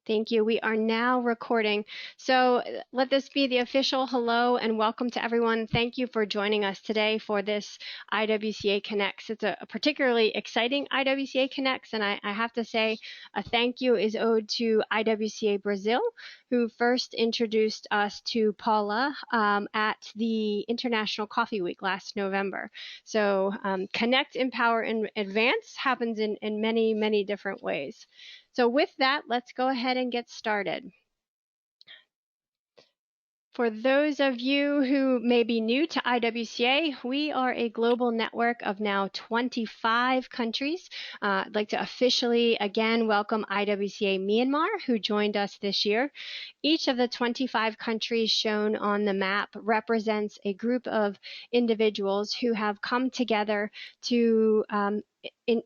Thank you. We are now recording. So let this be the official hello and welcome to everyone. Thank you for joining us today for this IWCA Connects. It's a particularly exciting IWCA Connects, and I have to say a thank you is owed to IWCA Brazil, who first introduced us to Paula at the International Coffee Week last November. So Connect, Empower, and Advance happens in many, many different ways. So with that, let's go ahead and get started. For those of you who may be new to IWCA, we are a global network of now 25 countries. I'd like to officially again welcome IWCA Myanmar, who joined us this year. Each of the 25 countries shown on the map represents a group of individuals who have come together to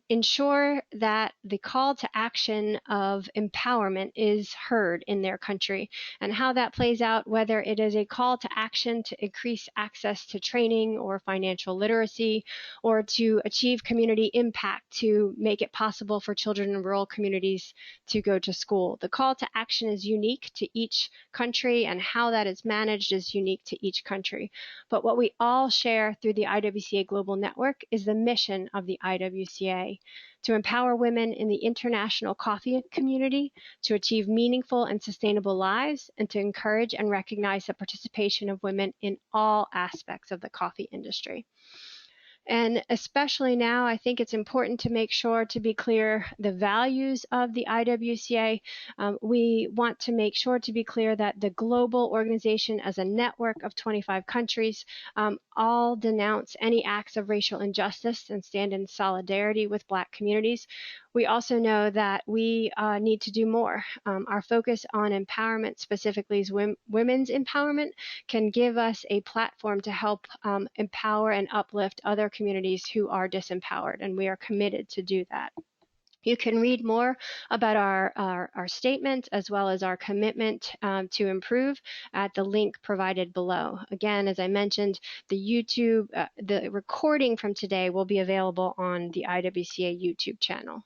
ensure that the call to action of empowerment is heard in their country, and how that plays out, whether it is a call to action to increase access to training or financial literacy, or to achieve community impact to make it possible for children in rural communities to go to school. The call to action is unique to each country, and how that is managed is unique to each country. But what we all share through the IWCA Global Network is the mission of the IWCA: to empower women in the international coffee community to achieve meaningful and sustainable lives, and to encourage and recognize the participation of women in all aspects of the coffee industry. And especially now, I think it's important to make sure to be clear the values of the IWCA. We want to make sure to be clear that the global organization, as a network of 25 countries, all denounce any acts of racial injustice and stand in solidarity with Black communities. We also know that we need to do more. Our focus on empowerment, specifically is women's empowerment, can give us a platform to help empower and uplift other communities who are disempowered, and we are committed to do that. You can read more about our statement as well as our commitment to improve at the link provided below. Again, as I mentioned, the recording from today will be available on the IWCA YouTube channel.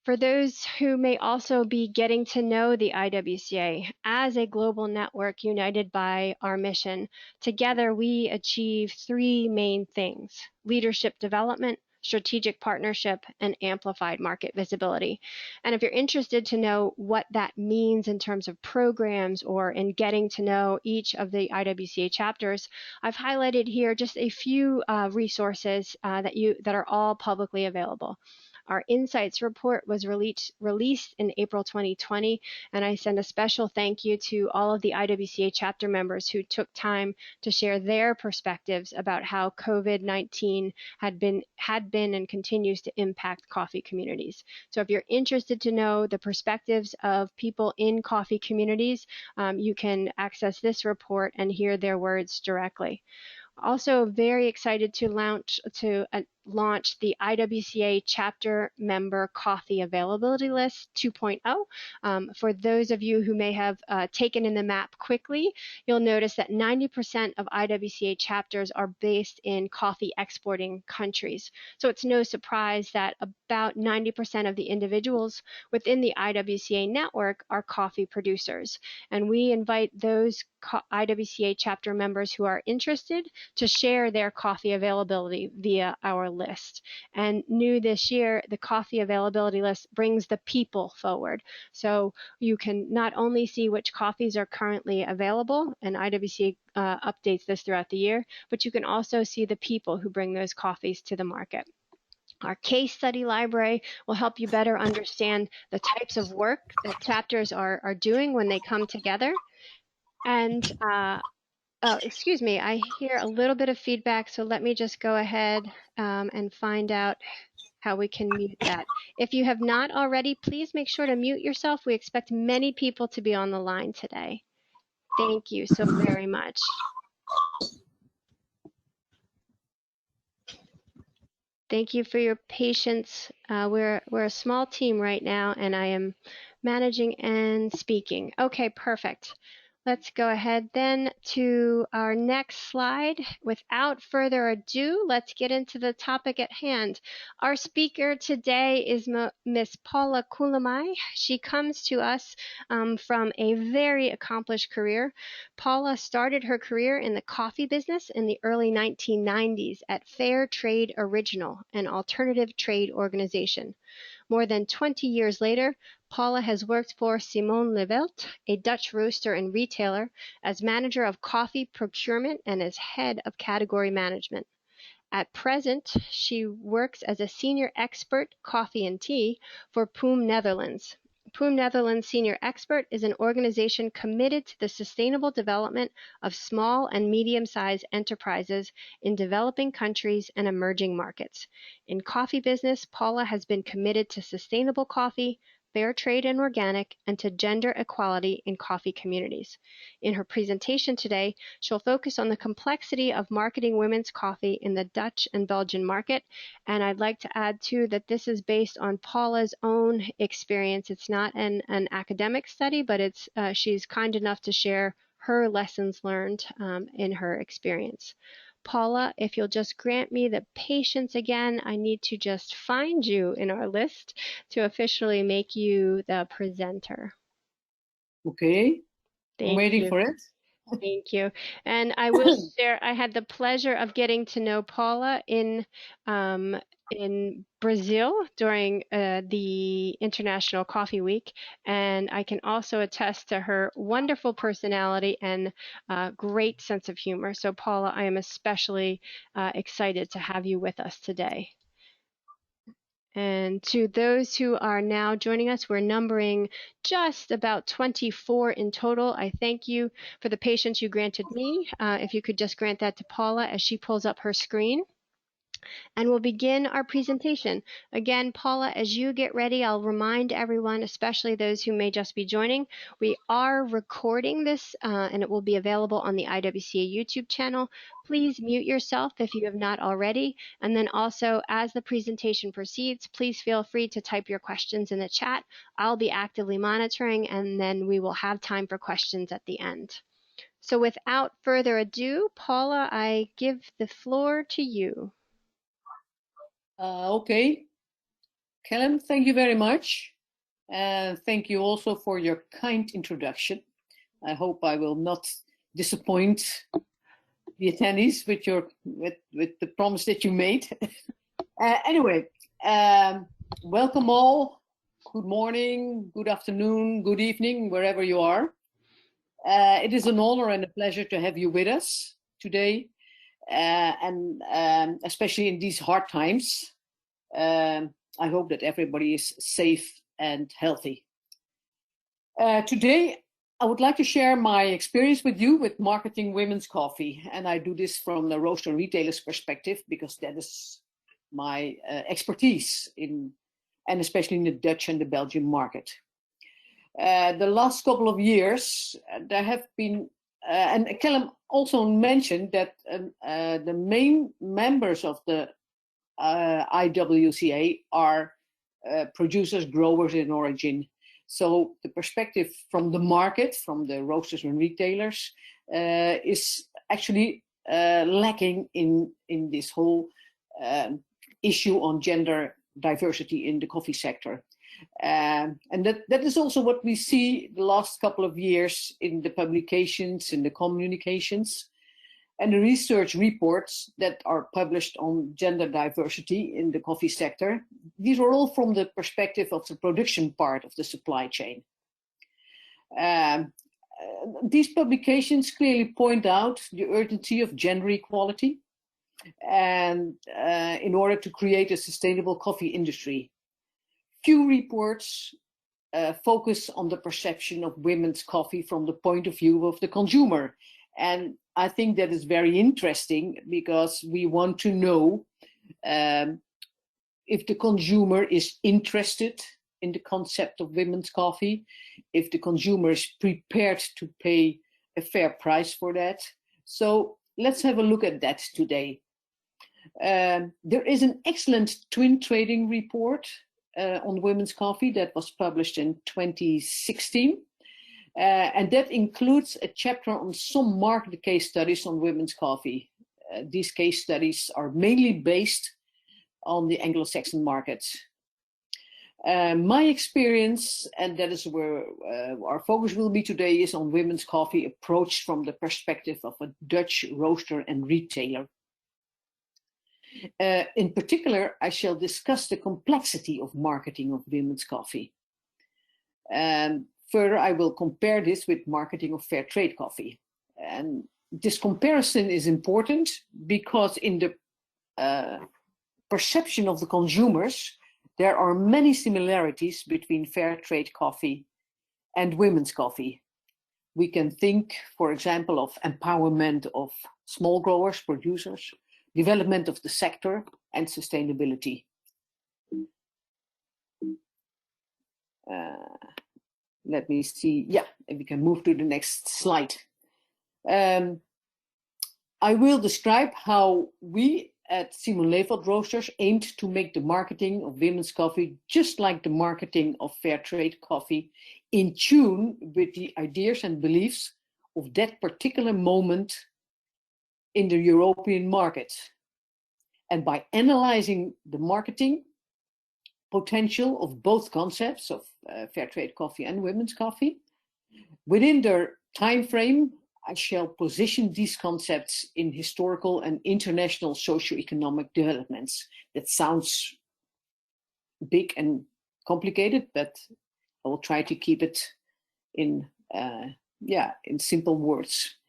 For those who may also be getting to know the IWCA, as a global network united by our mission, together we achieve three main things: leadership development, strategic partnership, and amplified market visibility. And if you're interested to know what that means in terms of programs or in getting to know each of the IWCA chapters, I've highlighted here just a few resources that are all publicly available. Our Insights report was released in April 2020, and I send a special thank you to all of the IWCA chapter members who took time to share their perspectives about how COVID-19 had been and continues to impact coffee communities. So if you're interested to know the perspectives of people in coffee communities, you can access this report and hear their words directly. Also very excited to launch the IWCA Chapter Member Coffee Availability List 2.0. For those of you who may have taken in the map quickly, you'll notice that 90% of IWCA chapters are based in coffee exporting countries. So it's no surprise that about 90% of the individuals within the IWCA network are coffee producers. And we invite those IWCA chapter members who are interested to share their coffee availability via our list. And new this year, the coffee availability list brings the people forward. So you can not only see which coffees are currently available, and IWCA updates this throughout the year, but you can also see the people who bring those coffees to the market. Our case study library will help you better understand the types of work that chapters are doing when they come together. And excuse me, I hear a little bit of feedback, so let me just go ahead and find out how we can mute that. If you have not already, please make sure to mute yourself. We expect many people to be on the line today. Thank you so very much. Thank you for your patience. We're a small team right now, and I am managing and speaking. Okay, perfect. Let's go ahead then to our next slide. Without further ado, let's get into the topic at hand. Our speaker today is Miss Paula Koelemij. She comes to us from a very accomplished career. Paula started her career in the coffee business in the early 1990s at Fair Trade Original, an alternative trade organization. More than 20 years later, Paula has worked for Simone Lévelt, a Dutch roaster and retailer, as manager of coffee procurement and as head of category management. At present, she works as a senior expert coffee and tea for PUM Netherlands. PUM Netherlands Senior Expert is an organization committed to the sustainable development of small and medium-sized enterprises in developing countries and emerging markets. In coffee business, Paula has been committed to sustainable coffee, fair trade and organic, and to gender equality in coffee communities. In her presentation today, she'll focus on the complexity of marketing women's coffee in the Dutch and Belgian market. And I'd like to add too that this is based on Paula's own experience. It's not an academic study, but she's kind enough to share her lessons learned in her experience. Paula, if you'll just grant me the patience again, I need to just find you in our list to officially make you the presenter. Okay, I'm waiting for it. Thank you. And I will share, I had the pleasure of getting to know Paula in Brazil during the International Coffee Week. And I can also attest to her wonderful personality and great sense of humor. So Paula, I am especially excited to have you with us today. And to those who are now joining us, we're numbering just about 24 in total. I thank you for the patience you granted me. If you could just grant that to Paula as she pulls up her screen. And we'll begin our presentation. Again, Paula, as you get ready, I'll remind everyone, especially those who may just be joining, we are recording this and it will be available on the IWCA YouTube channel. Please mute yourself if you have not already. And then also, as the presentation proceeds, please feel free to type your questions in the chat. I'll be actively monitoring, and then we will have time for questions at the end. So without further ado, Paula, I give the floor to you. Okay, Callum, thank you very much. And thank you also for your kind introduction. I hope I will not disappoint the attendees with the promise that you made. Anyway, welcome all. Good morning, good afternoon, good evening, wherever you are. It is an honor and a pleasure to have you with us today. And especially in these hard times, I hope that everybody is safe and healthy. Today, I would like to share my experience with you with marketing women's coffee. And I do this from the roaster retailer's perspective, because that is my expertise and especially in the Dutch and the Belgian market. The last couple of years, there have been and Callum also mentioned that the main members of the IWCA are producers, growers in origin. So the perspective from the market, from the roasters and retailers, is actually lacking in this whole issue on gender diversity in the coffee sector. And that is also what we see the last couple of years in the publications, in the communications, and the research reports that are published on gender diversity in the coffee sector. These are all from the perspective of the production part of the supply chain. These publications clearly point out the urgency of gender equality and in order to create a sustainable coffee industry. Few reports focus on the perception of women's coffee from the point of view of the consumer. And I think that is very interesting, because we want to know if the consumer is interested in the concept of women's coffee, if the consumer is prepared to pay a fair price for that. So let's have a look at that today. There is an excellent twin trading report on women's coffee that was published in 2016. And that includes a chapter on some market case studies on women's coffee. These case studies are mainly based on the Anglo-Saxon markets. My experience, and that is where our focus will be today, is on women's coffee approached from the perspective of a Dutch roaster and retailer. In particular, I shall discuss the complexity of marketing of women's coffee. Further, I will compare this with marketing of fair trade coffee. And this comparison is important because in the perception of the consumers, there are many similarities between fair trade coffee and women's coffee. We can think, for example, of empowerment of small growers, producers, development of the sector, and sustainability. Let me see. Yeah, and we can move to the next slide. I will describe how we at Simon Lévelt Roasters aimed to make the marketing of women's coffee just like the marketing of fair trade coffee, in tune with the ideas and beliefs of that particular moment in the European market. And by analyzing the marketing potential of both concepts of fair trade coffee and women's coffee, within their time frame, I shall position these concepts in historical and international socio-economic developments. That sounds big and complicated, but I will try to keep it in simple words.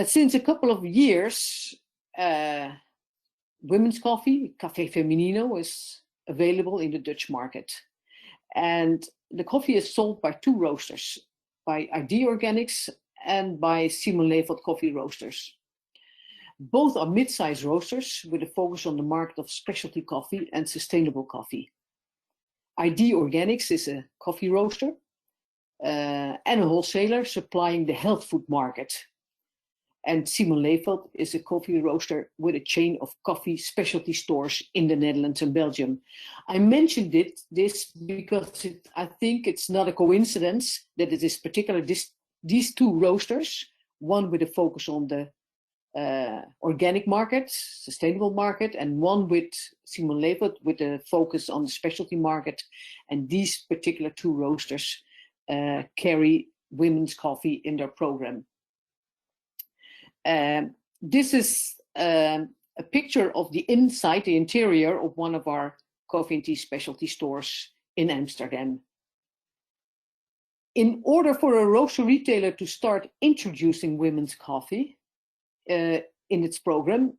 Since a couple of years, women's coffee, Café Feminino, is available in the Dutch market. And the coffee is sold by two roasters, by ID Organics and by Simon Lévelt Coffee Roasters. Both are mid-sized roasters with a focus on the market of specialty coffee and sustainable coffee. ID Organics is a coffee roaster and a wholesaler supplying the health food market. And Simon Lévelt is a coffee roaster with a chain of coffee specialty stores in the Netherlands and Belgium. I mentioned this because I think it's not a coincidence that it is particularly these two roasters, one with a focus on the organic market, sustainable market, and one with Simon Lévelt with a focus on the specialty market. And these particular two roasters carry women's coffee in their program. This is a picture of the inside, the interior of one of our coffee and tea specialty stores in Amsterdam. In order for a roaster retailer to start introducing women's coffee in its program,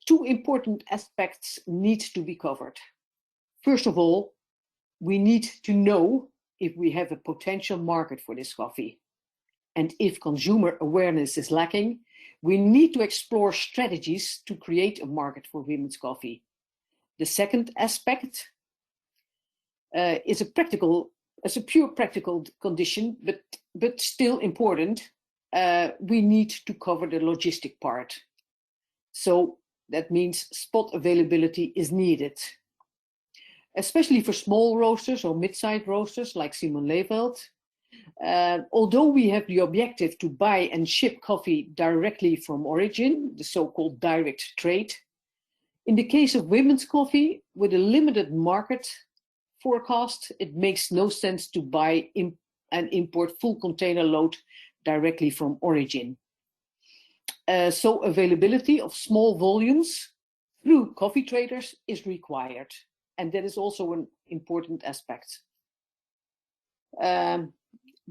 two important aspects need to be covered. First of all, we need to know if we have a potential market for this coffee. And if consumer awareness is lacking, we need to explore strategies to create a market for women's coffee. The second aspect is a pure practical condition, but still important. We need to cover the logistic part. So that means spot availability is needed, especially for small roasters or mid-sized roasters like Simon Lévelt. Although we have the objective to buy and ship coffee directly from origin, the so-called direct trade, in the case of women's coffee, with a limited market forecast, it makes no sense to buy and import full container load directly from origin. So availability of small volumes through coffee traders is required, and that is also an important aspect.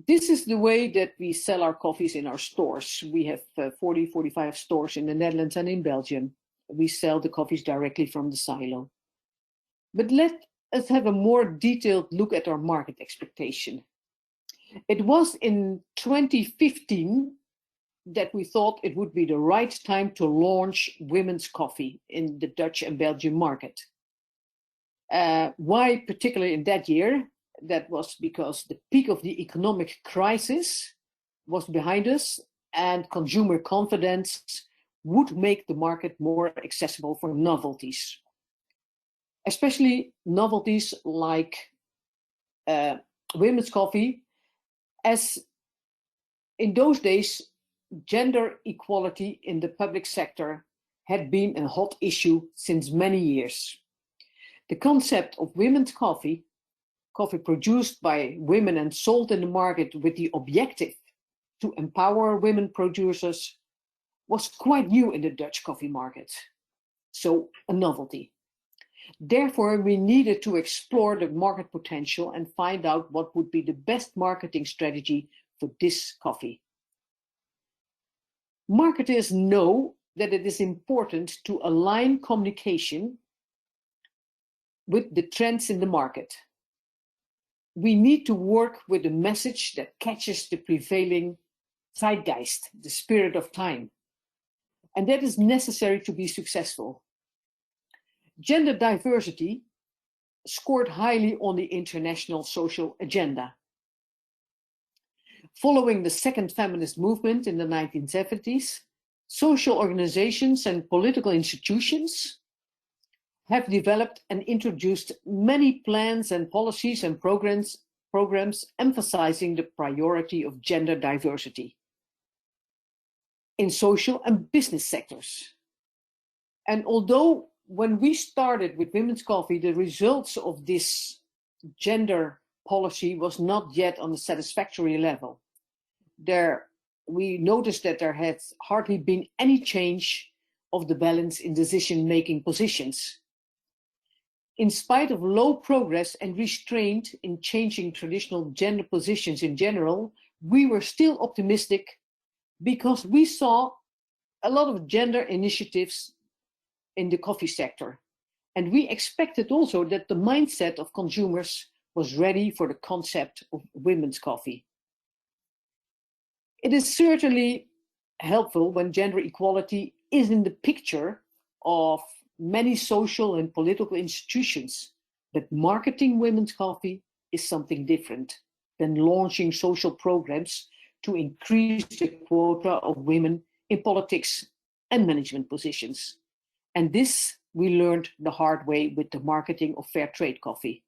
This is the way that we sell our coffees in our stores. We have 45 stores in the Netherlands and in Belgium. We sell the coffees directly from the silo. But let us have a more detailed look at our market expectation. It was in 2015 that we thought it would be the right time to launch women's coffee in the Dutch and Belgian market. Why particularly in that year? That was because the peak of the economic crisis was behind us and consumer confidence would make the market more accessible for novelties. Especially novelties like women's coffee As in those days, gender equality in the public sector had been a hot issue since many years. The concept of women's coffee, coffee produced by women and sold in the market with the objective to empower women producers, was quite new in the Dutch coffee market, so a novelty. Therefore, we needed to explore the market potential and find out what would be the best marketing strategy for this coffee. Marketers know that it is important to align communication with the trends in the market. We need to work with a message that catches the prevailing zeitgeist, the spirit of time. And that is necessary to be successful. Gender diversity scored highly on the international social agenda. Following the second feminist movement in the 1970s, social organizations and political institutions have developed and introduced many plans and policies and programs emphasizing the priority of gender diversity in social and business sectors. And although when we started with women's coffee, the results of this gender policy was not yet on a satisfactory level. We noticed that there had hardly been any change of the balance in decision-making positions. In spite of low progress and restraint in changing traditional gender positions in general, we were still optimistic because we saw a lot of gender initiatives in the coffee sector. And we expected also that the mindset of consumers was ready for the concept of women's coffee. It is certainly helpful when gender equality is in the picture of many social and political institutions, but marketing women's coffee is something different than launching social programs to increase the quota of women in politics and management positions. And this we learned the hard way with the marketing of fair trade coffee.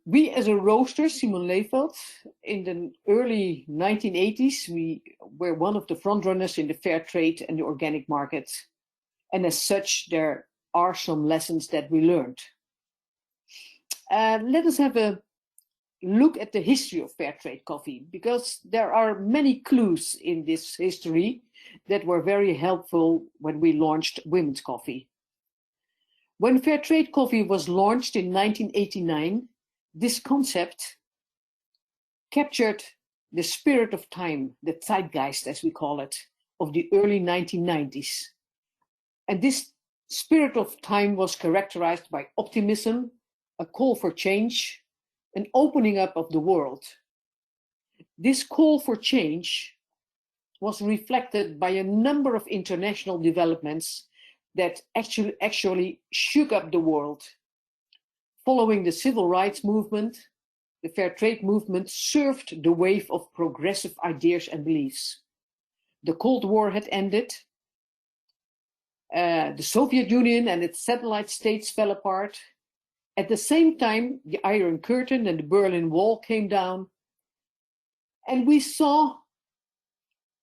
We as a roaster, Simon Lévelt, in the early 1980s, we were one of the front runners in the fair trade and the organic market. And as such, there are some lessons that we learned. Let us have a look at the history of fair trade coffee, because there are many clues in this history that were very helpful when we launched women's coffee. When fair trade coffee was launched in 1989, this concept captured the spirit of time, the zeitgeist, as we call it, of the early 1990s. And this spirit of time was characterized by optimism, a call for change, an opening up of the world. This call for change was reflected by a number of international developments that actually shook up the world. Following the civil rights movement, the fair trade movement surfed the wave of progressive ideas and beliefs. The Cold War had ended. The Soviet Union and its satellite states fell apart. At the same time, the Iron Curtain and the Berlin Wall came down. And we saw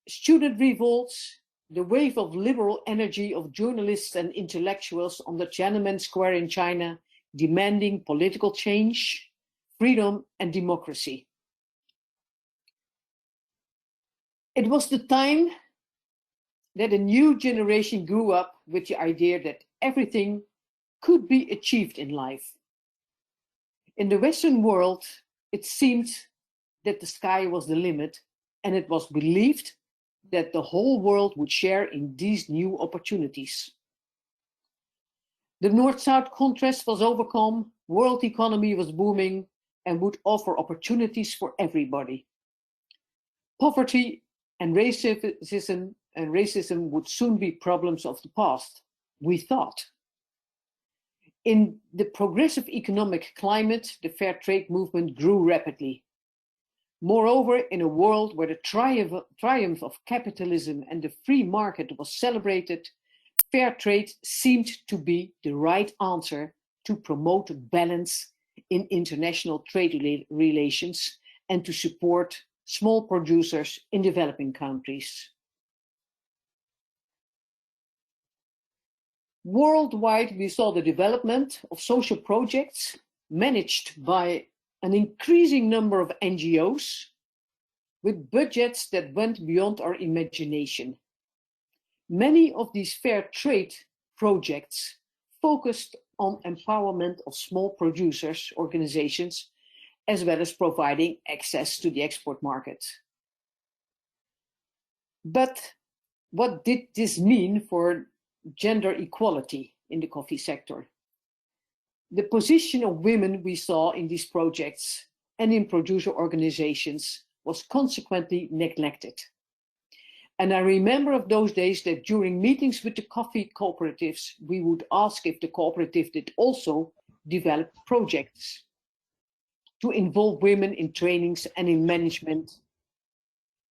student revolts, the wave of liberal energy of journalists and intellectuals on the Tiananmen Square in China, demanding political change, freedom, and democracy. It was the time that a new generation grew up with the idea that everything could be achieved in life. In the Western world, it seemed that the sky was the limit, and it was believed that the whole world would share in these new opportunities. The North-South contrast was overcome, world economy was booming, and would offer opportunities for everybody. Poverty and racism would soon be problems of the past, we thought. In the progressive economic climate, the fair trade movement grew rapidly. Moreover, in a world where the triumph of capitalism and the free market was celebrated, fair trade seemed to be the right answer to promote balance in international trade relations and to support small producers in developing countries. Worldwide, we saw the development of social projects managed by an increasing number of NGOs with budgets that went beyond our imagination. Many of these fair trade projects focused on empowerment of small producers, organizations, as well as providing access to the export market. But what did this mean for gender equality in the coffee sector? The position of women we saw in these projects and in producer organizations was consequently neglected. And I remember of those days that during meetings with the coffee cooperatives, we would ask if the cooperative did also develop projects to involve women in trainings and in management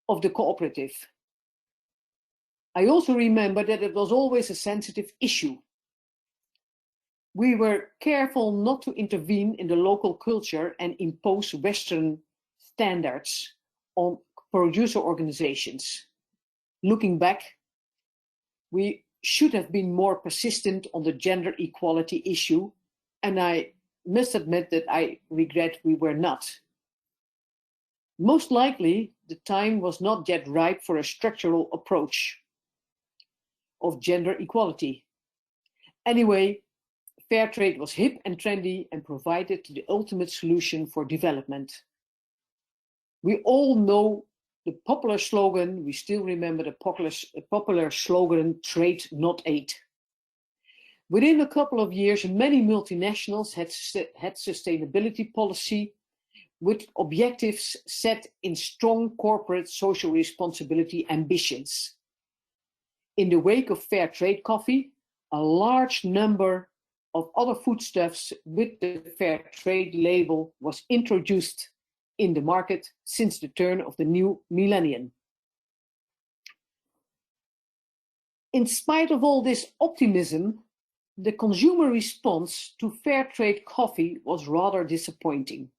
of the cooperative. I also remember that it was always a sensitive issue. We were careful not to intervene in the local culture and impose Western standards on producer organizations. Looking back, we should have been more persistent on the gender equality issue, and I must admit that I regret we were not. Most likely, the time was not yet ripe for a structural approach of gender equality. Anyway, fair trade was hip and trendy and provided the ultimate solution for development. We all know the popular slogan, we still remember the popular slogan, trade, not aid. Within a couple of years, many multinationals had sustainability policy with objectives set in strong corporate social responsibility ambitions. In the wake of fair trade coffee, a large number of other foodstuffs with the fair trade label was introduced in the market since the turn of the new millennium. In spite of all this optimism, the consumer response to fair trade coffee was rather disappointing.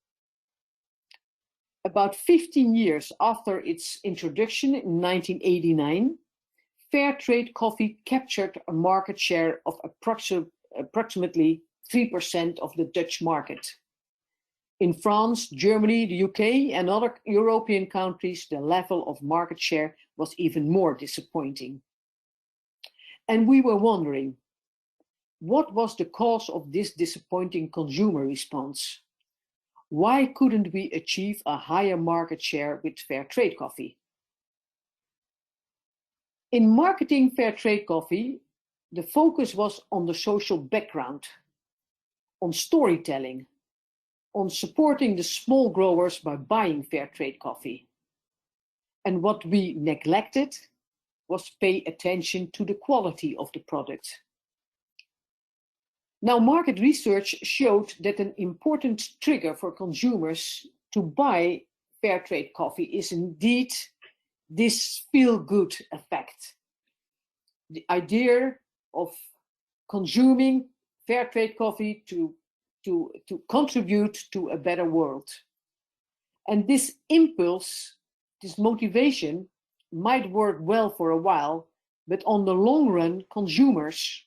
About 15 years after its introduction in 1989, fair trade coffee captured a market share of approximately 3% of the Dutch market. In France, Germany, the UK, and other European countries, the level of market share was even more disappointing. And we were wondering, what was the cause of this disappointing consumer response? Why couldn't we achieve a higher market share with fair trade coffee? In marketing fair trade coffee, the focus was on the social background, on storytelling, on supporting the small growers by buying fair trade coffee. And what we neglected was pay attention to the quality of the product. Now, market research showed that an important trigger for consumers to buy fair trade coffee is indeed this feel-good effect. The idea of consuming fair trade coffee to contribute to a better world. And this impulse, this motivation might work well for a while, but on the long run, consumers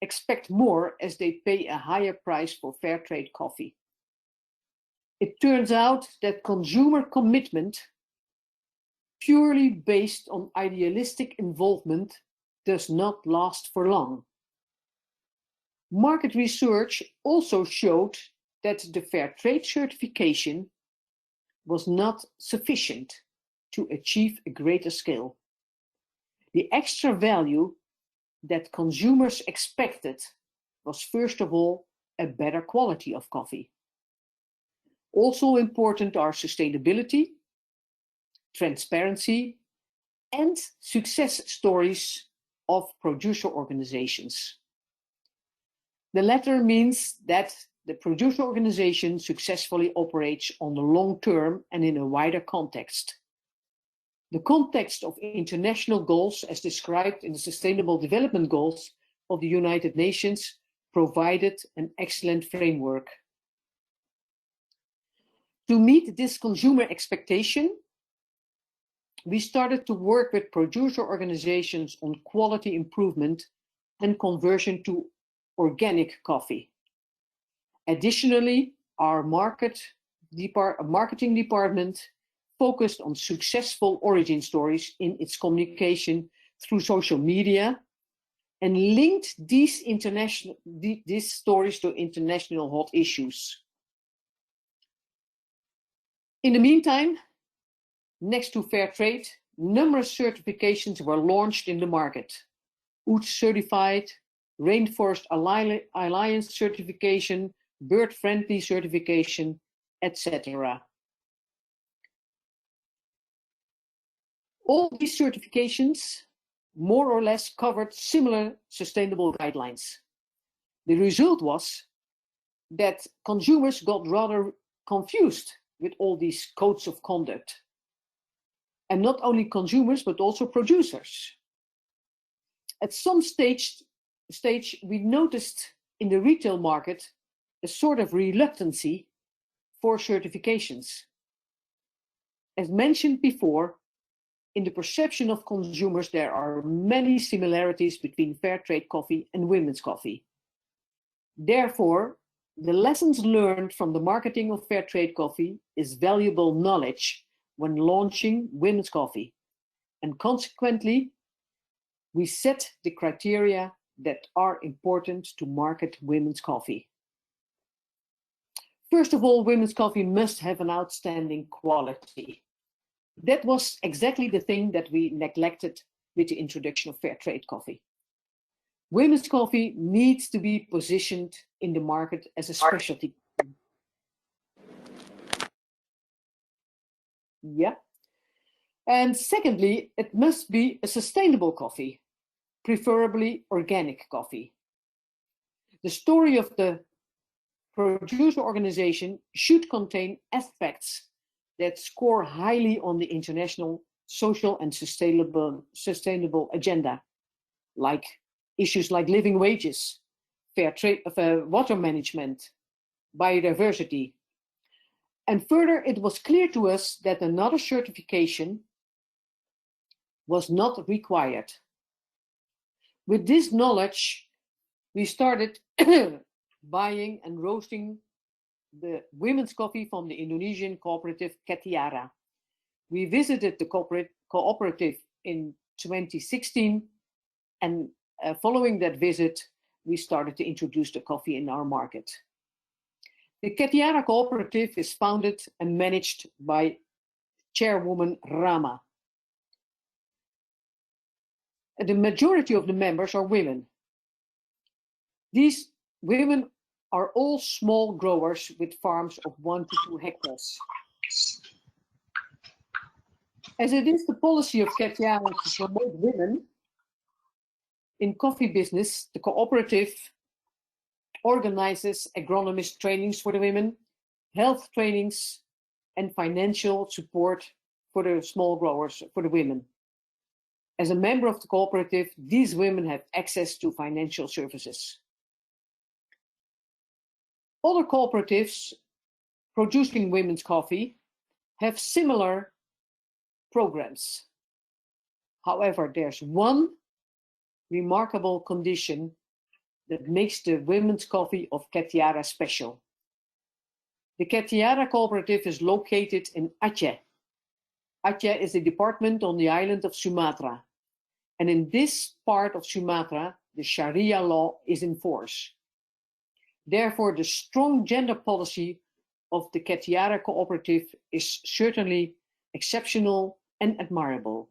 expect more as they pay a higher price for fair trade coffee. It turns out that consumer commitment, purely based on idealistic involvement, does not last for long. Market research also showed that the fair trade certification was not sufficient to achieve a greater scale. The extra value that consumers expected was first of all a better quality of coffee. Also important are sustainability, transparency, and success stories of producer organizations. The latter means that the producer organization successfully operates on the long term and in a wider context. The context of international goals, as described in the Sustainable Development Goals of the United Nations, provided an excellent framework. To meet this consumer expectation, we started to work with producer organizations on quality improvement and conversion to organic coffee. Additionally, our marketing department focused on successful origin stories in its communication through social media and linked these stories to international hot issues. In the meantime, next to fair trade, numerous certifications were launched in the market. UTZ certified, Rainforest Alliance certification, bird-friendly certification, etc. All these certifications more or less covered similar sustainable guidelines. The result was that consumers got rather confused with all these codes of conduct. And not only consumers, but also producers. At some stage, we noticed in the retail market a sort of reluctancy for certifications. As mentioned before, in the perception of consumers, there are many similarities between fair trade coffee and women's coffee. Therefore, the lessons learned from the marketing of fair trade coffee is valuable knowledge when launching women's coffee. And consequently, we set the criteria that are important to market women's coffee. First of all, women's coffee must have an outstanding quality. That was exactly the thing that we neglected with the introduction of fair trade coffee. Women's coffee needs to be positioned in the market as a specialty. Yeah. And secondly, it must be a sustainable coffee, preferably organic coffee. The story of the producer organization should contain aspects that score highly on the international social and sustainable agenda, like issues like living wages, fair trade, water management, biodiversity. And further, it was clear to us that another certification was not required. With this knowledge, we started buying and roasting the women's coffee from the Indonesian cooperative Ketiara. We visited the cooperative in 2016, and following that visit, we started to introduce the coffee in our market. The Ketiara cooperative is founded and managed by chairwoman Rama. The majority of the members are women. These women are all small growers with farms of 1 to 2 hectares. As it is the policy of Ketiara to promote women in coffee business, the cooperative organizes agronomist trainings for the women, health trainings, and financial support for the small growers, for the women. As a member of the cooperative, these women have access to financial services. Other cooperatives producing women's coffee have similar programs. However, there's one remarkable condition that makes the women's coffee of Ketiara special. The Ketiara cooperative is located in Aceh. Aceh is a department on the island of Sumatra. And in this part of Sumatra, the Sharia law is in force. Therefore, the strong gender policy of the Ketiara cooperative is certainly exceptional and admirable.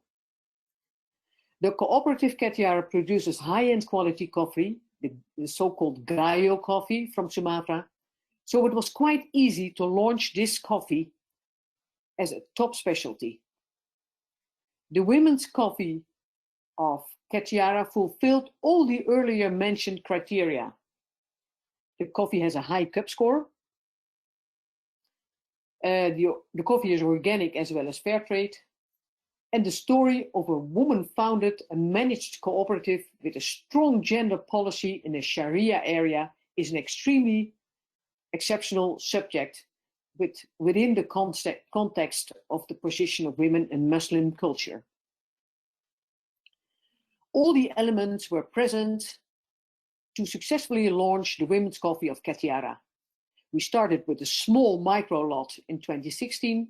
The cooperative Ketiara produces high-end quality coffee, the so-called Gayo coffee from Sumatra. So it was quite easy to launch this coffee as a top specialty. The women's coffee of Ketiara fulfilled all the earlier mentioned criteria. The coffee has a high cup score. The coffee is organic as well as fair trade. And the story of a woman-founded and managed cooperative with a strong gender policy in the Sharia area is an extremely exceptional subject within the context of the position of women in Muslim culture. All the elements were present to successfully launch the women's coffee of Ketiara. We started with a small micro lot in 2016,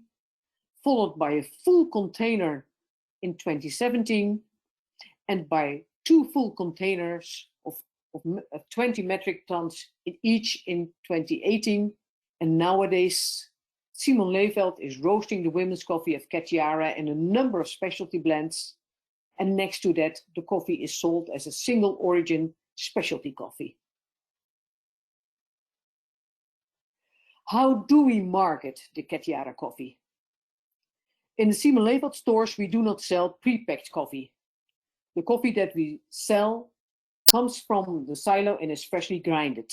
followed by a full container in 2017, and by 2 full containers of 20 metric tons each in 2018. And nowadays, Simon Lévelt is roasting the women's coffee of Ketiara in a number of specialty blends. And next to that, the coffee is sold as a single origin specialty coffee. How do we market the Ketiara coffee? In the Simon Lévelt stores, we do not sell pre-packed coffee. The coffee that we sell comes from the silo and is freshly grinded.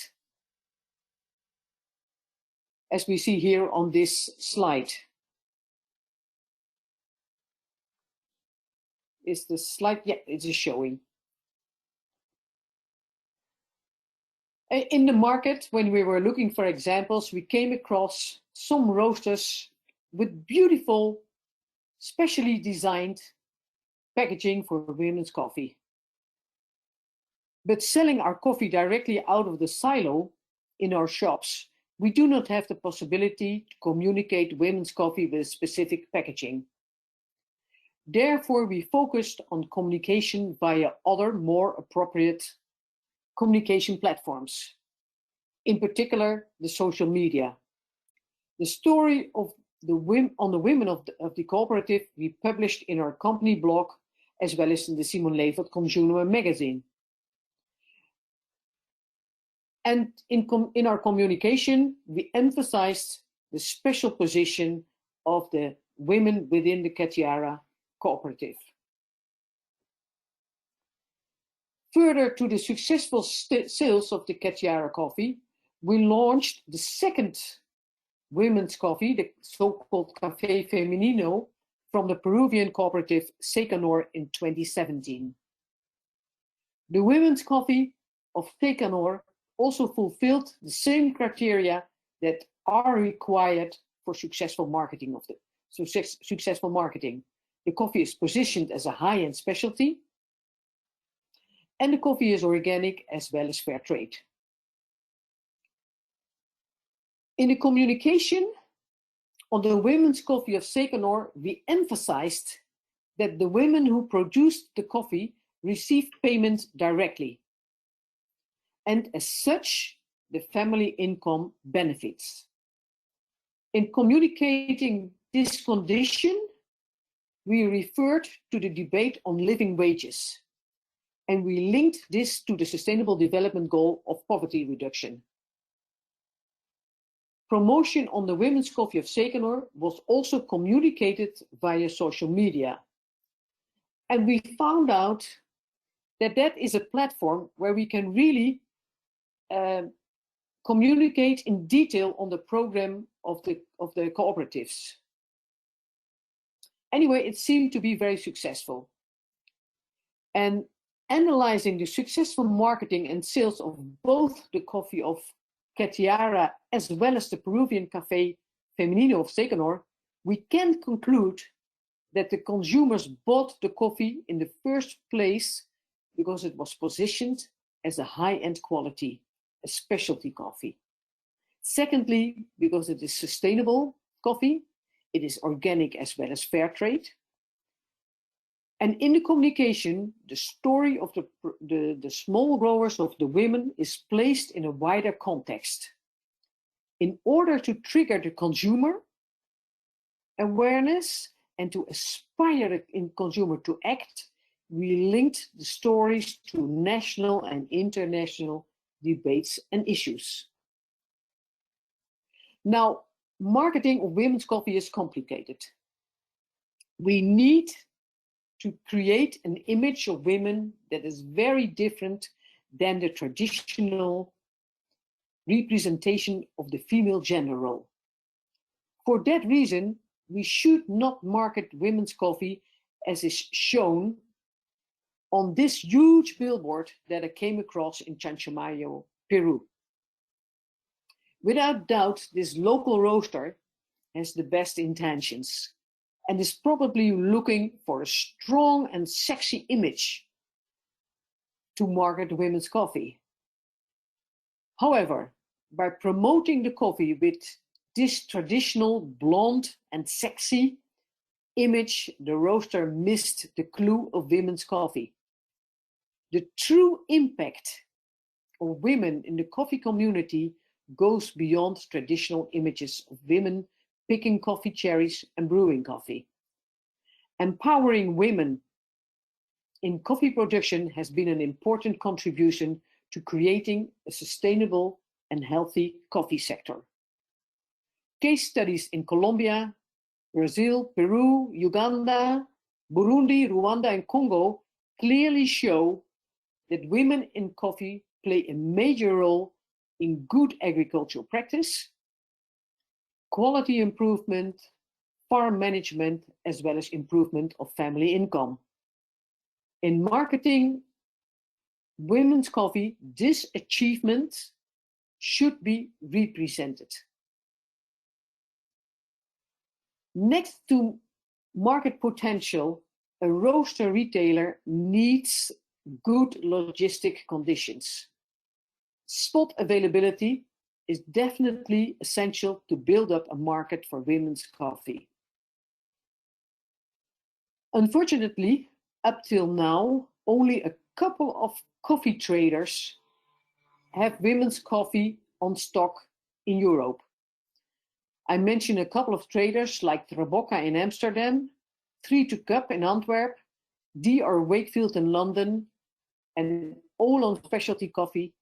As we see here on this slide. Is the slide? Yeah, it is showing. In the market, when we were looking for examples, we came across some roasters with beautiful, specially designed packaging for women's coffee. But selling our coffee directly out of the silo in our shops, we do not have the possibility to communicate women's coffee with specific packaging. Therefore, we focused on communication via other, more appropriate communication platforms, in particular the social media. The story of the women of the cooperative we published in our company blog, as well as in the Simon Lévelt Consumer magazine. And in our communication, we emphasized the special position of the women within the Ketiara cooperative. Further to the successful sales of the Ketiara coffee, we launched the second women's coffee, the so-called Café Femenino, from the Peruvian cooperative Secanor in 2017. The women's coffee of Secanor also fulfilled the same criteria that are required for successful marketing of successful marketing. The coffee is positioned as a high-end specialty, and the coffee is organic as well as fair trade. In the communication on the women's coffee of Secanor, we emphasized that the women who produced the coffee received payment directly. And as such, the family income benefits. In communicating this condition, we referred to the debate on living wages, and we linked this to the Sustainable Development Goal of poverty reduction. Promotion on the women's coffee of Secanor was also communicated via social media. And we found out that that is a platform where we can really communicate in detail on the program of the cooperatives. Anyway, it seemed to be very successful. And analyzing the successful marketing and sales of both the coffee of Ketiara as well as the Peruvian Café Femenino of Secanor, we can conclude that the consumers bought the coffee in the first place because it was positioned as a high-end quality, a specialty coffee. Secondly, because it is sustainable coffee, it is organic as well as fair trade. And in the communication, the story of the small growers of the women is placed in a wider context. In order to trigger the consumer awareness and to inspire the consumer to act, we linked the stories to national and international debates and issues. Now, marketing of women's coffee is complicated. We need to create an image of women that is very different than the traditional representation of the female gender role. For that reason, we should not market women's coffee as is shown on this huge billboard that I came across in Chanchamayo, Peru. Without doubt, this local roaster has the best intentions and is probably looking for a strong and sexy image to market women's coffee. However, by promoting the coffee with this traditional blonde and sexy image, the roaster missed the clue of women's coffee. The true impact of women in the coffee community goes beyond traditional images of women picking coffee cherries and brewing coffee. Empowering women in coffee production has been an important contribution to creating a sustainable and healthy coffee sector. Case studies in Colombia, Brazil, Peru, Uganda, Burundi, Rwanda, and Congo clearly show that women in coffee play a major role in good agricultural practice, quality improvement, farm management, as well as improvement of family income. In marketing women's coffee, this achievement should be represented. Next to market potential, a roaster retailer needs good logistic conditions. Spot availability is definitely essential to build up a market for women's coffee. Unfortunately, up till now, only a couple of coffee traders have women's coffee on stock in Europe. I mention a couple of traders like Traboka in Amsterdam, 3 to Cup in Antwerp, DR Wakefield in London, and Olam Specialty Coffee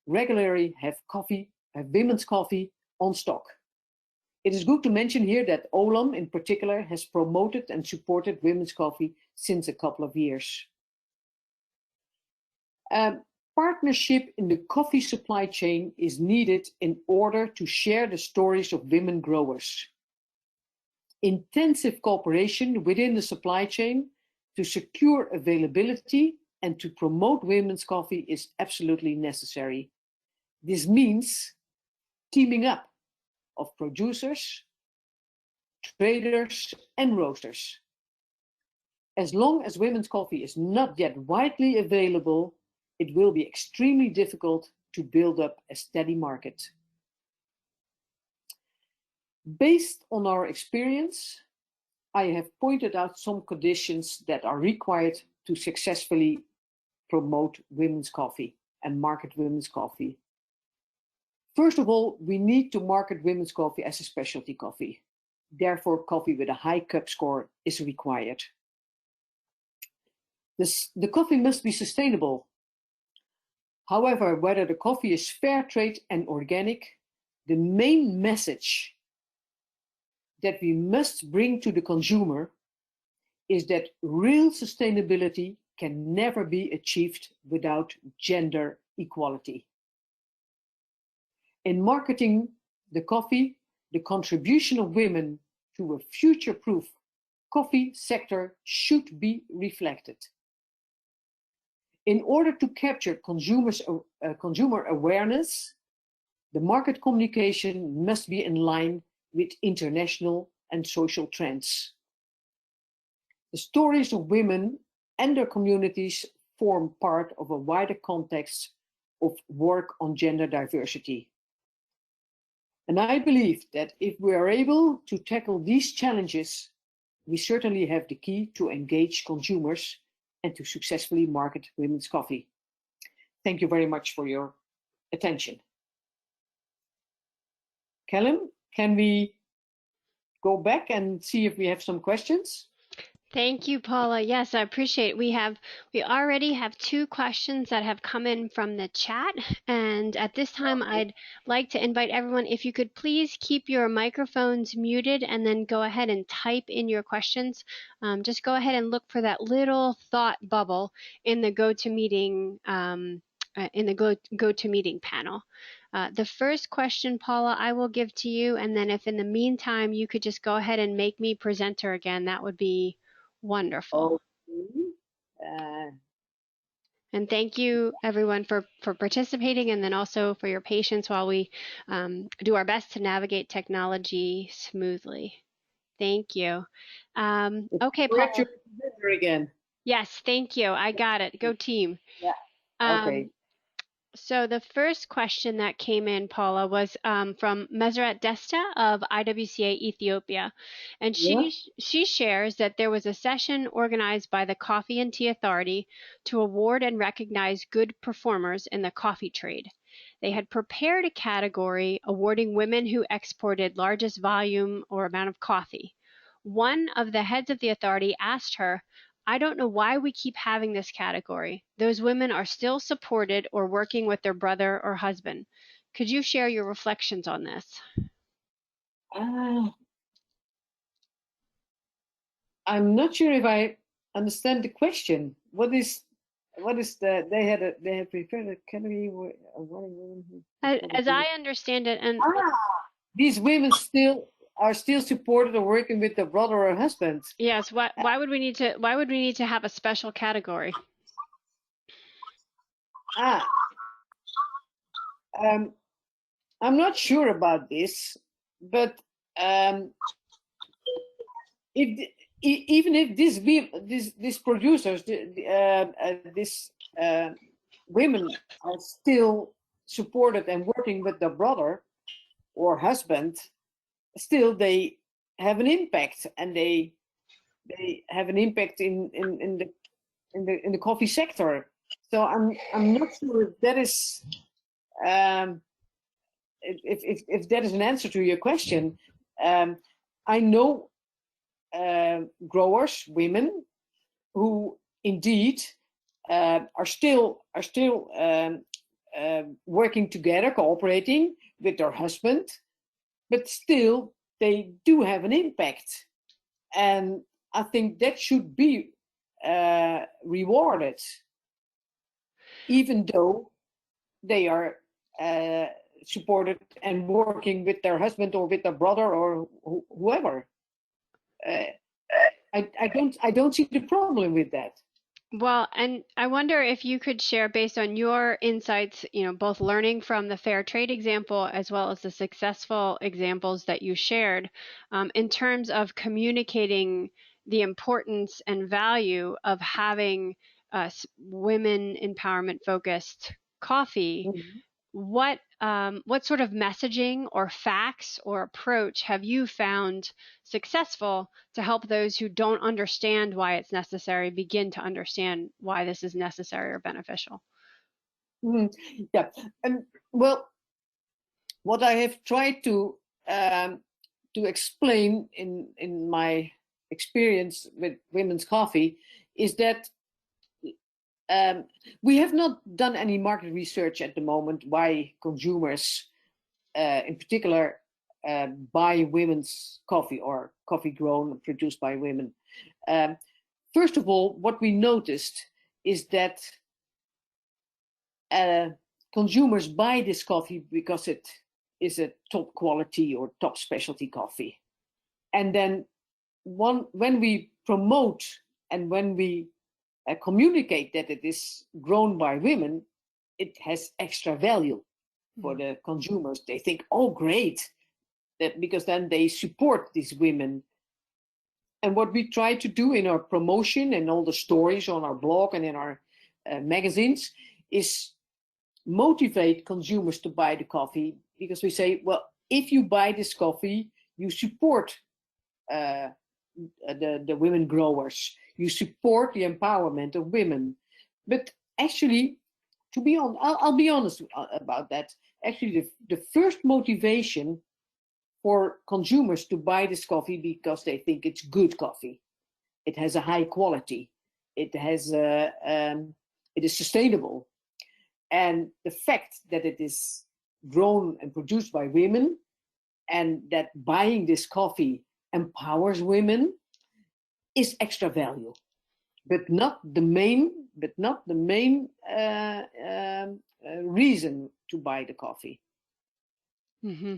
regularly have women's coffee on stock. It is good to mention here that Olam in particular has promoted and supported women's coffee since a couple of years. Partnership in the coffee supply chain is needed in order to share the stories of women growers. Intensive cooperation within the supply chain to secure availability and to promote women's coffee is absolutely necessary. This means teaming up of producers, traders, and roasters. As long as women's coffee is not yet widely available, it will be extremely difficult to build up a steady market. Based on our experience, I have pointed out some conditions that are required to successfully promote women's coffee and market women's coffee. First of all, we need to market women's coffee as a specialty coffee. Therefore, coffee with a high cup score is required. The coffee must be sustainable. However, whether the coffee is fair trade and organic, the main message that we must bring to the consumer is that real sustainability can never be achieved without gender equality. In marketing the coffee, the contribution of women to a future-proof coffee sector should be reflected. In order to capture consumer awareness, the market communication must be in line with international and social trends. The stories of women and their communities form part of a wider context of work on gender diversity. And I believe that if we are able to tackle these challenges, we certainly have the key to engage consumers and to successfully market women's coffee. Thank you very much for your attention. Callum, can we go back and see if we have some questions? Thank you, Paula. Yes, I appreciate it. We already have 2 questions that have come in from the chat. And at this time, I'd like to invite everyone, if you could please keep your microphones muted and then go ahead and type in your questions. Just go ahead and look for that little thought bubble in the GoToMeeting GoToMeeting panel. The first question, Paula, I will give to you. And then if in the meantime, you could just go ahead and make me presenter again, that would be wonderful. Okay. And thank you, everyone, for participating, and then also for your patience while we do our best to navigate technology smoothly. Thank you. Okay, Correct Paula. your presenter again. Yes, thank you. I got it. Go team. Yeah. Okay. So the first question that came in, Paula, was from Meseret Desta of IWCA Ethiopia, and Yeah. she shares that there was a session organized by the Coffee and Tea Authority to award and recognize good performers in the coffee trade. They had prepared a category awarding women who exported largest volume or amount of coffee. One of the heads of the authority asked her, I don't know why we keep having this category. Those women are still supported or working with their brother or husband. Could you share your reflections on this? I'm not sure if I understand the question. What is the they had prepared a category As I understand it, and these women are still supported or working with their brother or husband. yes, why would we need to have a special category? I'm not sure about this, but if even if these producers, these women are still supported and working with their brother or husband, still they have an impact, and they have an impact in the coffee sector. So I'm not sure if that is if that is an answer to your question. I know growers, women, who indeed are still working together, cooperating with their husband, but still they do have an impact, and I think that should be rewarded, even though they are supported and working with their husband or with their brother or whoever. I don't see the problem with that. Well, and I wonder if you could share, based on your insights, both learning from the fair trade example as well as the successful examples that you shared, in terms of communicating the importance and value of having women empowerment focused coffee. Mm-hmm. What sort of messaging or facts or approach have you found successful to help those who don't understand why it's necessary begin to understand why this is necessary or beneficial? Mm-hmm. Yeah, and well, what I have tried to explain in my experience with women's coffee is that we have not done any market research at the moment why consumers, in particular, buy women's coffee or coffee grown and produced by women. First of all, what we noticed is that consumers buy this coffee because it is a top quality or top specialty coffee. And then when we promote and when we communicate that it is grown by women, it has extra value for the consumers. They think, oh, great, that because then they support these women. And what we try to do in our promotion and all the stories on our blog and in our magazines is motivate consumers to buy the coffee, because we say, well, if you buy this coffee, you support the women growers, you support the empowerment of women. But actually, to be honest, I'll be honest about that. Actually, the first motivation for consumers to buy this coffee because they think it's good coffee, it has a high quality, it is sustainable, and the fact that it is grown and produced by women, and that buying this coffee empowers women, is extra value, but not the main reason to buy the coffee. Mm-hmm.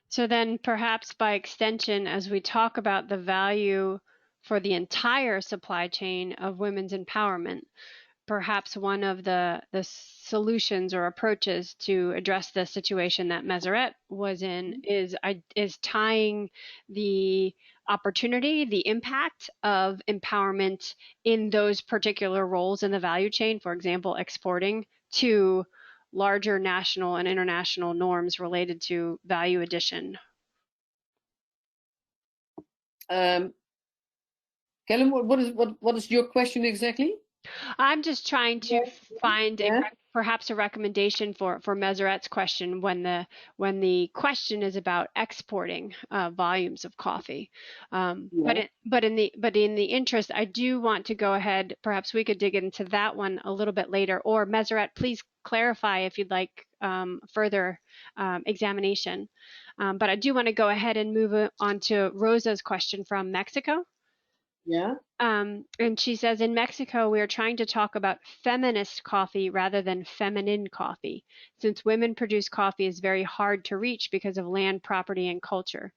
So then perhaps by extension, as we talk about the value for the entire supply chain of women's empowerment, perhaps one of the solutions or approaches to address the situation that Meseret was in is tying the opportunity, the impact of empowerment in those particular roles in the value chain, for example, exporting, to larger national and international norms related to value addition. Kellen, what is your question exactly? I'm just trying to find perhaps a recommendation for Meseret's question when the question is about exporting volumes of coffee. But in the interest, I do want to go ahead. Perhaps we could dig into that one a little bit later. Or Meseret, please clarify if you'd like further examination. But I do want to go ahead and move on to Rosa's question from Mexico. Yeah. And she says, in Mexico, we are trying to talk about feminist coffee rather than feminine coffee. Since women produce coffee is very hard to reach because of land, property, and culture.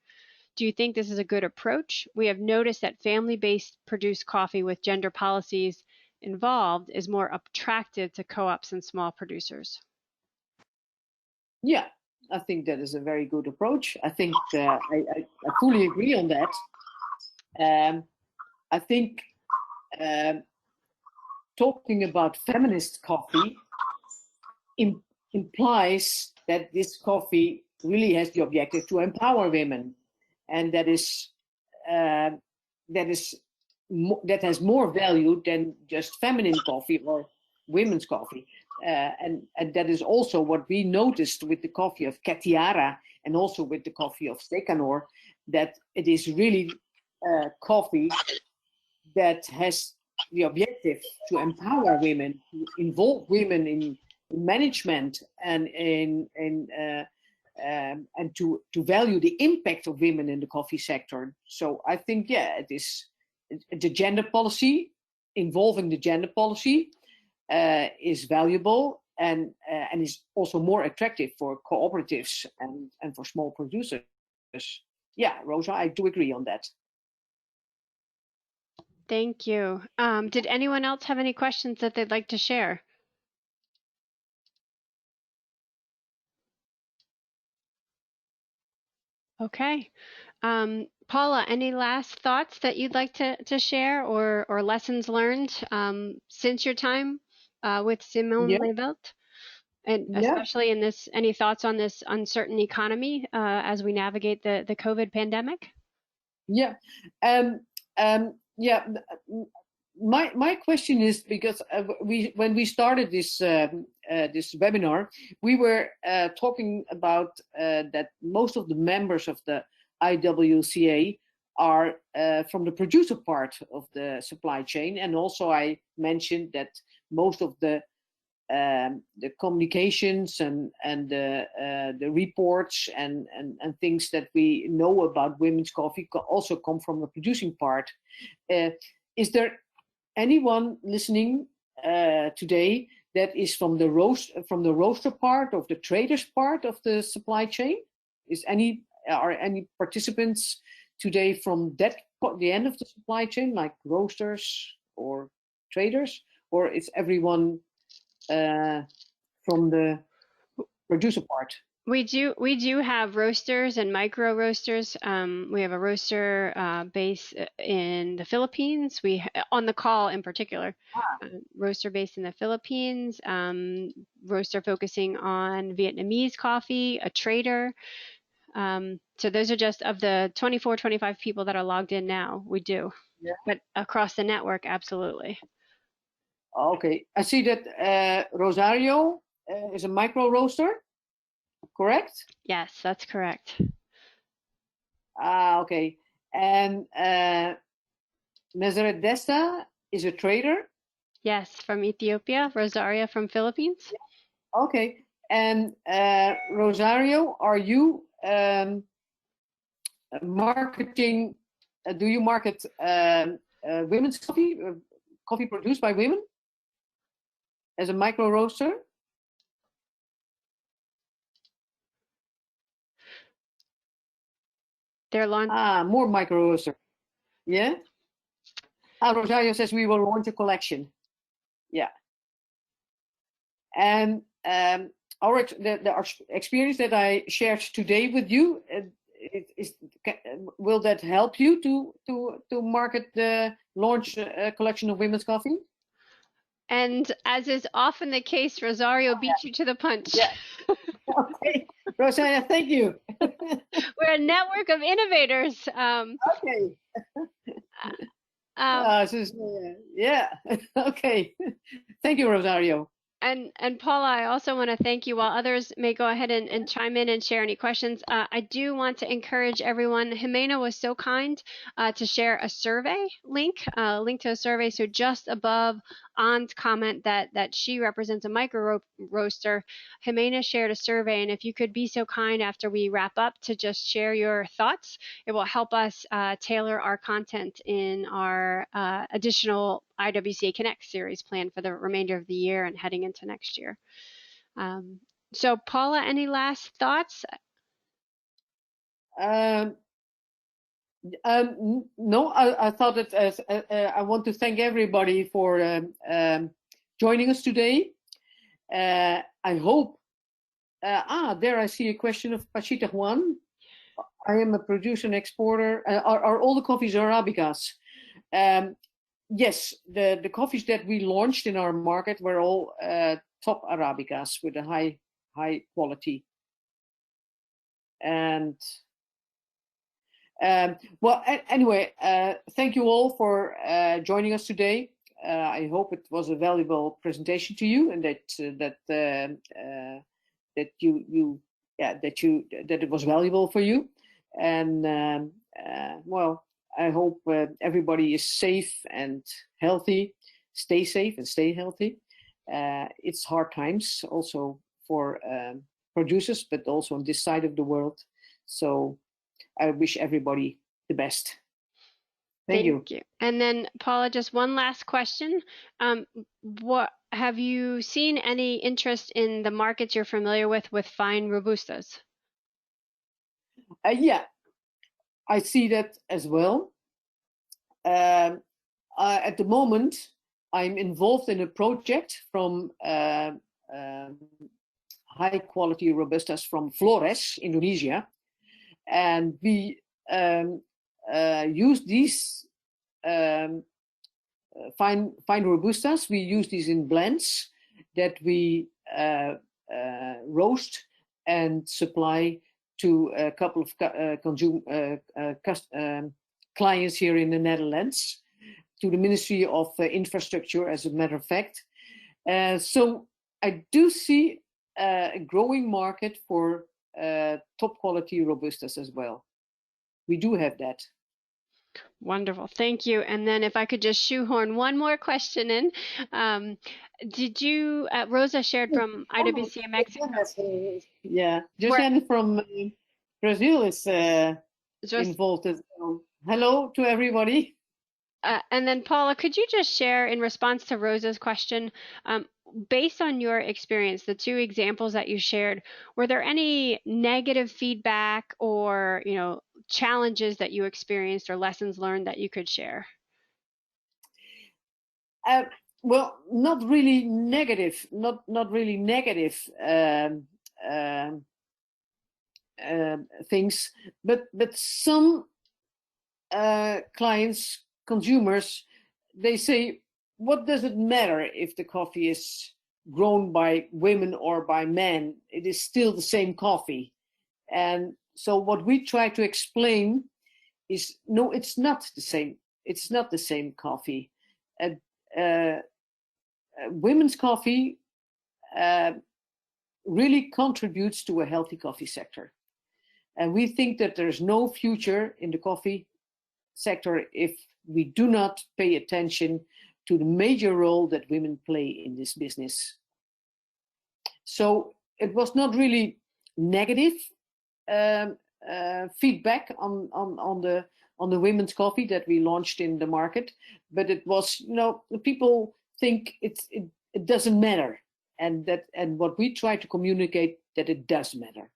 Do you think this is a good approach? We have noticed that family-based produced coffee with gender policies involved is more attractive to co-ops and small producers. Yeah, I think that is a very good approach. I think I fully agree on that. I think talking about feminist coffee implies that this coffee really has the objective to empower women, and that has more value than just feminine coffee or women's coffee. And that is also what we noticed with the coffee of Catiara and also with the coffee of Stekanor, that it is really coffee that has the objective to empower women, to involve women in management and and to value the impact of women in the coffee sector. So I think, yeah, it is the gender policy, involving the gender policy is valuable and is also more attractive for cooperatives and for small producers. Yeah, Rosa, I do agree on that. Thank you. Did anyone else have any questions that they'd like to share? Okay. Paula, any last thoughts that you'd like to share or lessons learned since your time with Simone Lévelt? And especially in this, any thoughts on this uncertain economy as we navigate the COVID pandemic? Yeah. Yeah. My question is, because when we started this this webinar, we were talking about that most of the members of the IWCA are from the producer part of the supply chain, and also I mentioned that most of the communications and the reports and things that we know about women's coffee also come from the producing part. Is there anyone listening today that is from the roaster part, of the traders part of the supply chain? Are any participants today from the end of the supply chain, like roasters or traders, or is everyone from the producer part? We do have roasters and micro roasters. We have a roaster base in the Philippines. On the call in particular, roaster based in the Philippines, roaster focusing on Vietnamese coffee, a trader. So those are just of the 24, 25 people that are logged in now. We do, but across the network, absolutely. Okay, I see that Rosario is a micro roaster. Correct? Yes, that's correct. Okay. And Meseret Desta is a trader? Yes, from Ethiopia. Rosaria from Philippines. Okay. And Rosario, are you marketing, do you market women's coffee, coffee produced by women as a micro roaster? They're more micro roaster. Yeah. Rosario says we will launch a collection. Yeah. And our experience that I shared today with you, will that help you to market the launch a collection of women's coffee? And as is often the case, Rosario beat you to the punch. Yeah. Okay, Rosanna, thank you. We're a network of innovators. Okay. Yeah. Okay. Thank you, Rosario. And Paula, I also want to thank you. While others may go ahead and chime in and share any questions, I do want to encourage everyone. Jimena was so kind to share a survey link to a survey. So just above An's comment that she represents a micro roaster, Jimena shared a survey. And if you could be so kind after we wrap up to just share your thoughts, it will help us tailor our content in our additional IWCA Connects series planned for the remainder of the year and heading into next year. So Paula, any last thoughts? No, I thought that I want to thank everybody for joining us today. I hope, there I see a question of Pachita Juan. I am a producer and exporter. Are all the coffees Arabicas? Yes, the coffees that we launched in our market were all top Arabicas with a high quality. And well, anyway, thank you all for joining us today. I hope it was a valuable presentation to you, and that it was valuable for you. And well, I hope everybody is safe and healthy. Stay safe and stay healthy. It's hard times also for producers, but also on this side of the world. So I wish everybody the best. Thank you. And then Paula, just one last question. What have you seen any interest in the markets you're familiar with fine Robustas? Yeah, I see that as well. At the moment, I'm involved in a project from high quality Robustas from Flores, Indonesia. And we use these fine Robustas. We use these in blends that we roast and supply to a couple of clients here in the Netherlands, to the Ministry of Infrastructure, as a matter of fact. So I do see a growing market for top quality Robustas as well. We do have that. Wonderful, thank you. And then if I could just shoehorn one more question in. Did you, Rosa shared from IWCA Mexico. Yeah, Josiane from Brazil is involved as well. Hello to everybody. And then Paula, could you just share in response to Rosa's question, based on your experience, the two examples that you shared, were there any negative feedback or, challenges that you experienced or lessons learned that you could share? Well, not really negative, not really negative things, but some clients, consumers, they say, what does it matter if the coffee is grown by women or by men? It is still the same coffee. And so what we try to explain is, no, it's not the same. It's not the same coffee. Women's coffee really contributes to a healthy coffee sector. And we think that there's no future in the coffee sector if we do not pay attention to the major role that women play in this business. So it was not really negative feedback on the women's coffee that we launched in the market, but it was, people think it doesn't matter, and what we try to communicate, that it does matter.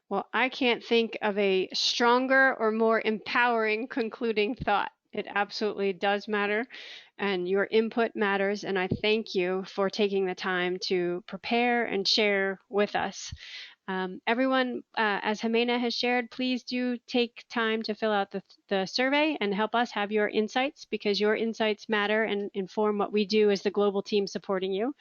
Well, I can't think of a stronger or more empowering concluding thought. It absolutely does matter, and your input matters, and I thank you for taking the time to prepare and share with us. Everyone, as Jimena has shared, please do take time to fill out the survey and help us have your insights, because your insights matter and inform what we do as the global team supporting you.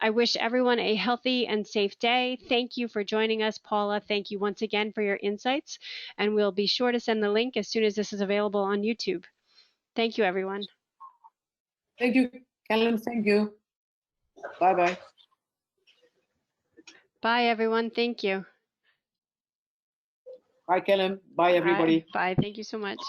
I wish everyone a healthy and safe day. Thank you for joining us, Paula. Thank you once again for your insights, and we'll be sure to send the link as soon as this is available on YouTube. Thank you, everyone. Thank you, Kellen. Thank you. Bye-bye. Bye, everyone. Thank you. Bye, Kellen. Bye, everybody. Bye. Thank you so much.